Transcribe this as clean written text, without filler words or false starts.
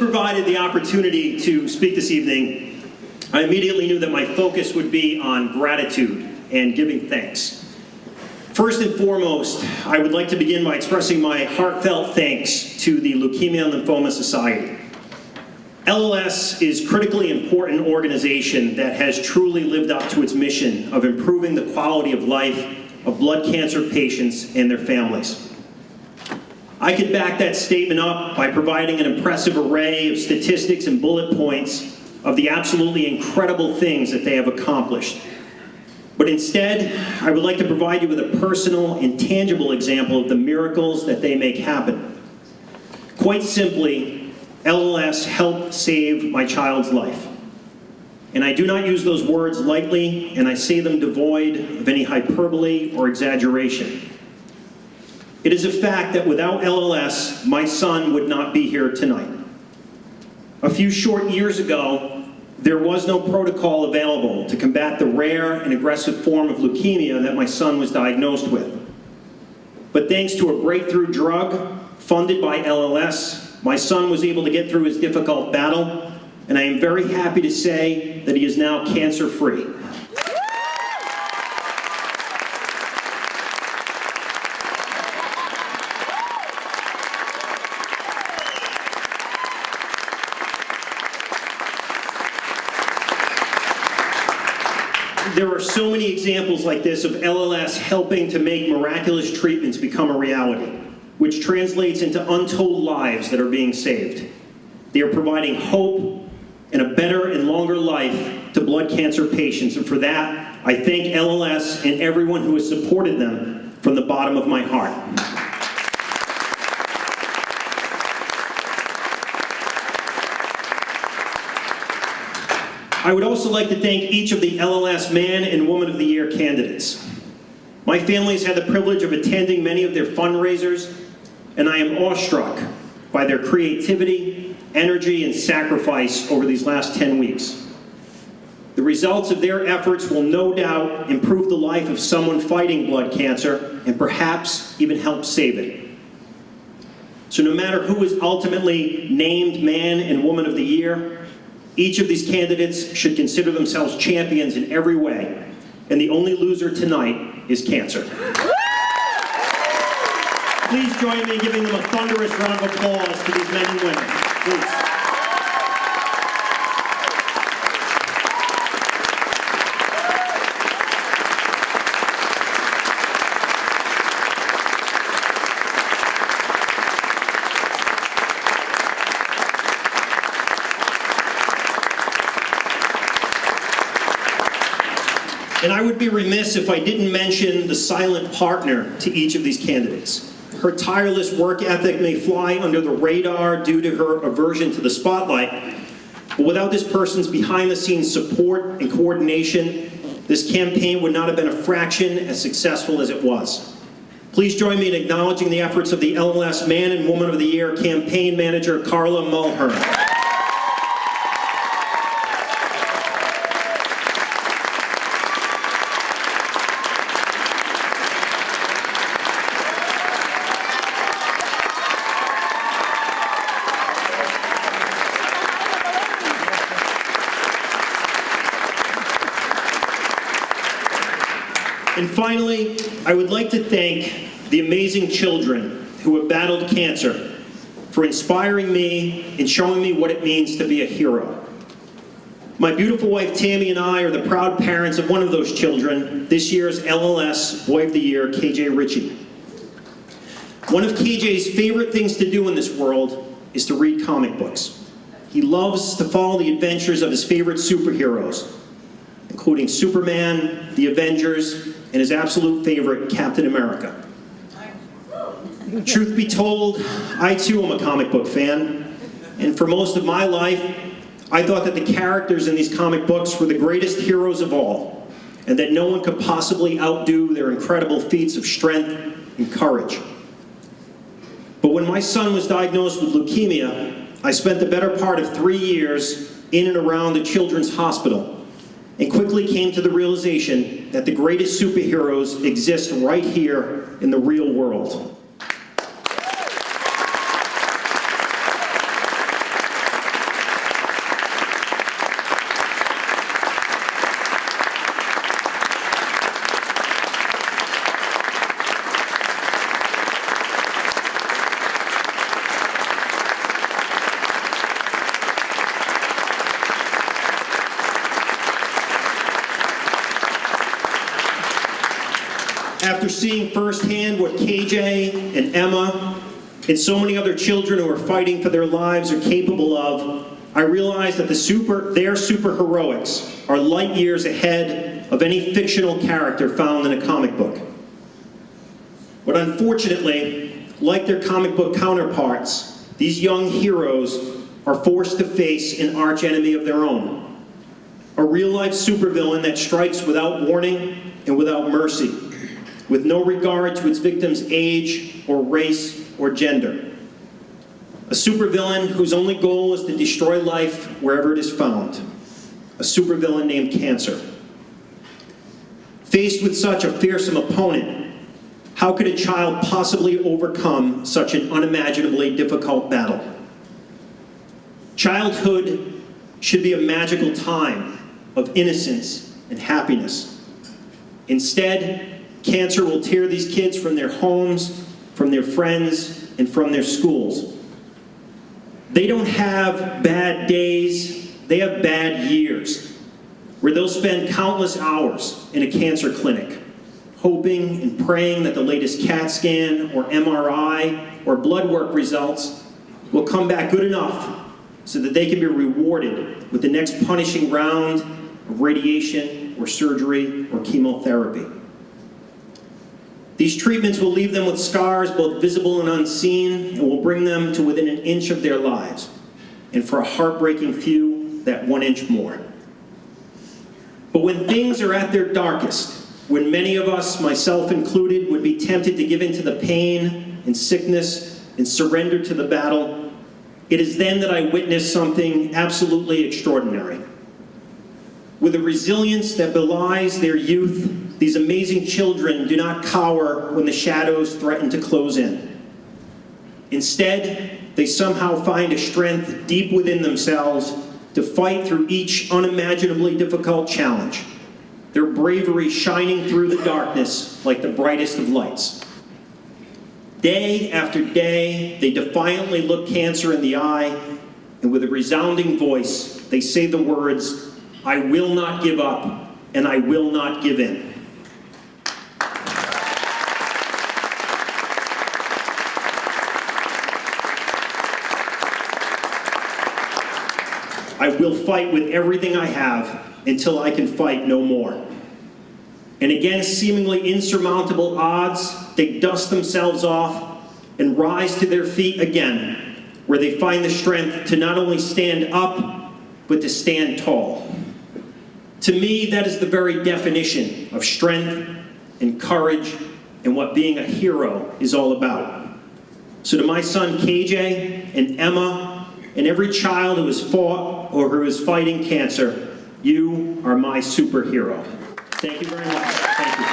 provided the opportunity to speak this evening, I immediately knew that my focus would be on gratitude and giving thanks. First and foremost, I would like to begin by expressing my heartfelt thanks to the Leukemia and Lymphoma Society. LLS is a critically important organization that has truly lived up to its mission of improving the quality of life of blood cancer patients and their families. I could back that statement up by providing an impressive array of statistics and bullet points of the absolutely incredible things that they have accomplished. But instead, I would like to provide you with a personal and tangible example of the miracles that they make happen. Quite simply, LLS helped save my child's life. And I do not use those words lightly, and I say them devoid of any hyperbole or exaggeration. It is a fact that without LLS, my son would not be here tonight. A few short years ago, there was no protocol available to combat the rare and aggressive form of leukemia that my son was diagnosed with. But thanks to a breakthrough drug funded by LLS, my son was able to get through his difficult battle, and I am very happy to say that he is now cancer-free. There are so many examples like this of LLS helping to make miraculous treatments become a reality, which translates into untold lives that are being saved. They are providing hope and a better and longer life to blood cancer patients, and for that, I thank LLS and everyone who has supported them from the bottom of my heart. I would also like to thank each of the LLS Man and Woman of the Year candidates. My family has had the privilege of attending many of their fundraisers, and I am awestruck by their creativity, energy, and sacrifice over these last 10 weeks. The results of their efforts will no doubt improve the life of someone fighting blood cancer and perhaps even help save it. So no matter who is ultimately named Man and Woman of the Year, each of these candidates should consider themselves champions in every way, and the only loser tonight is cancer. Please join me in giving them a thunderous round of applause to these men and women. Please. And I would be remiss if I didn't mention the silent partner to each of these candidates. Her tireless work ethic may fly under the radar due to her aversion to the spotlight, but without this person's behind-the-scenes support and coordination, this campaign would not have been a fraction as successful as it was. Please join me in acknowledging the efforts of the LLS Man and Woman of the Year campaign manager, Carla Mulhern. And finally, I would like to thank the amazing children who have battled cancer for inspiring me and showing me what it means to be a hero. My beautiful wife Tammy and I are the proud parents of one of those children, this year's LLS Boy of the Year, KJ Ricci. One of KJ's favorite things to do in this world is to read comic books. He loves to follow the adventures of his favorite superheroes, including Superman, the Avengers, and his absolute favorite, Captain America. Truth be told, I too am a comic book fan, and for most of my life, I thought that the characters in these comic books were the greatest heroes of all, and that no one could possibly outdo their incredible feats of strength and courage. But when my son was diagnosed with leukemia, I spent the better part of 3 years in and around the Children's Hospital, and quickly came to the realization that the greatest superheroes exist right here in the real world. After seeing firsthand what KJ and Emma and so many other children who are fighting for their lives are capable of, I realized that their superheroics are light years ahead of any fictional character found in a comic book. But unfortunately, like their comic book counterparts, these young heroes are forced to face an archenemy of their own. A real-life supervillain that strikes without warning and without mercy, with no regard to its victim's age or race or gender. A supervillain whose only goal is to destroy life wherever it is found. A supervillain named Cancer. Faced with such a fearsome opponent, how could a child possibly overcome such an unimaginably difficult battle? Childhood should be a magical time of innocence and happiness. Instead, cancer will tear these kids from their homes, from their friends, and from their schools. They don't have bad days, they have bad years, where they'll spend countless hours in a cancer clinic, hoping and praying that the latest CAT scan or MRI or blood work results will come back good enough so that they can be rewarded with the next punishing round of radiation or surgery or chemotherapy. These treatments will leave them with scars both visible and unseen, and will bring them to within an inch of their lives, and for a heartbreaking few, that 1 inch more. But when things are at their darkest, when many of us, myself included, would be tempted to give in to the pain and sickness and surrender to the battle, it is then that I witness something absolutely extraordinary. With a resilience that belies their youth, these amazing children do not cower when the shadows threaten to close in. Instead, they somehow find a strength deep within themselves to fight through each unimaginably difficult challenge, their bravery shining through the darkness like the brightest of lights. Day after day, they defiantly look cancer in the eye, and with a resounding voice, they say the words, "I will not give up, and I will not give in." I will fight with everything I have until I can fight no more. And against seemingly insurmountable odds, they dust themselves off and rise to their feet again, where they find the strength to not only stand up, but to stand tall. To me, that is the very definition of strength and courage and what being a hero is all about. So to my son KJ and Emma and every child who has fought or who is fighting cancer, you are my superhero. Thank you very much. Thank you.